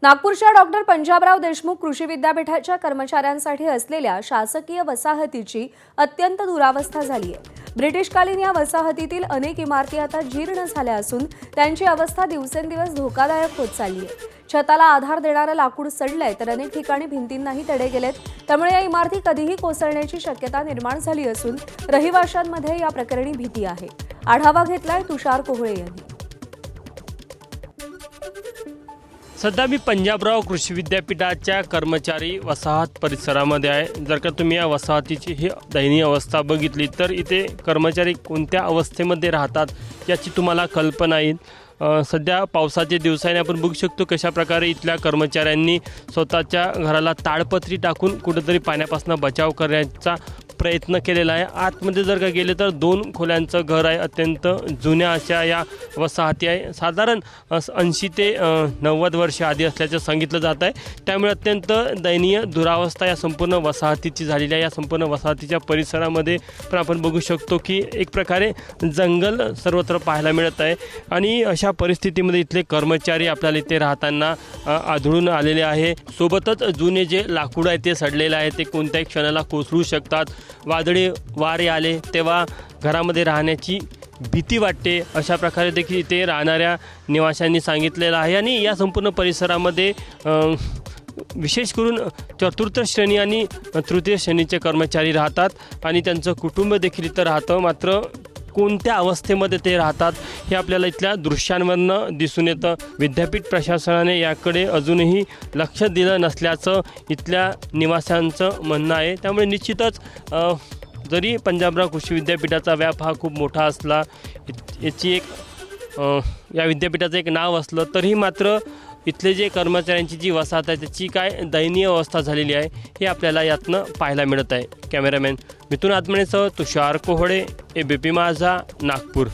नागपूरच्या डॉक्टर पंजाबराव देशमुख कृषी विद्यापीठाच्या कर्मचाऱ्यांसाठी असलेल्या शासकीय वसाहतीची अत्यंत दुरावस्था झाली आहे। ब्रिटिशकालीन या वसाहतीतील अनेक इमारती आता जीर्ण झाल्या असून त्यांची अवस्था दिवसेंदिवस धोकादायक होत चालली आहे। छताला आधार देणारं लाकूड सडलंय तर अनेक ठिकाणी भिंतींनाही तडे गेलेत। त्यामुळे या इमारती कधीही कोसळण्याची शक्यता निर्माण झाली असून रहिवाशांमध्ये या प्रकरणी भीती आहे। आढावा घेतलाय तुषार कोहळे यांनी। सध्या मी पंजाबराव कृषी विद्यापीठाच्या कर्मचारी वसाहत परिसरामध्ये आहे। जर का तुम्ही या वसाहतीची ही दयनीय अवस्था बघितली तर इथे कर्मचारी कोणत्या अवस्थेमध्ये राहतात याची तुम्हाला कल्पना येईल। सध्या पावसाचे दिवस आहे, आपण बघू शकतो कशा प्रकारे इथल्या कर्मचाऱ्यांनी स्वतःच्या घराला ताडपत्री टाकून कुठेतरी पाण्यापासून बचाव करण्याचा प्रयत्न केलेला आहे। आतमध्ये जर का गेले तर 2 खोल्यांचं घर आहे। अत्यंत जुन्या अशा या वसाहती आहे। साधारण 80 ते 90 वर्ष आधी असल्याचं सांगितलं जात आहे। त्यामुळे अत्यंत दयनीय दुरावस्था या संपूर्ण वसाहतीची झालेली आहे। या संपूर्ण वसाहतीच्या परिसरामध्ये पण आपण बघू शकतो की एक प्रकारे जंगल सर्वत्र पाहायला मिळत आहे आणि अशा परिस्थितीमध्ये इथले कर्मचारी आपल्याला इथे राहताना आढळून आलेले आहे। सोबतच जुने जे लाकूड आहे ते सडलेले आहे, ते कोणत्याही क्षणाला कोसळू शकतात। वादळी वारे आले तेव्हा घरामध्ये राहण्याची भीती वाटते, अशा प्रकारे देखील इथे राहणाऱ्या निवाशांनी सांगितलेलं आहे। आणि या संपूर्ण परिसरामध्ये विशेष करून चतुर्थ श्रेणी आणि तृतीय श्रेणीचे कर्मचारी राहतात आणि त्यांचं कुटुंब देखील इथं राहतं। मात्र कोणत्या अवस्थेमध्ये ते राहतात हे आपल्याला इथल्या दृश्यांवरनं दिसून येतं। विद्यापीठ प्रशासनाने याकडे अजूनही लक्ष दिलं नसल्याचं इथल्या निवाशांचं म्हणणं आहे। त्यामुळे निश्चितच जरी पंजाबराव कृषी विद्यापीठाचा व्याप हा खूप मोठा असला, याची या विद्यापीठाचं एक नाव असलं तरीही मात्र इथले जे कर्मचाऱ्यांची जी वसाहत आहे त्याची काय दयनीय अवस्था झालेली आहे हे आपल्याला यातनं पाहायला मिळत आहे। कॅमेरामॅन मिथुन आत्मनेसह तुषार कोहळे, ABP माझा, नागपूर।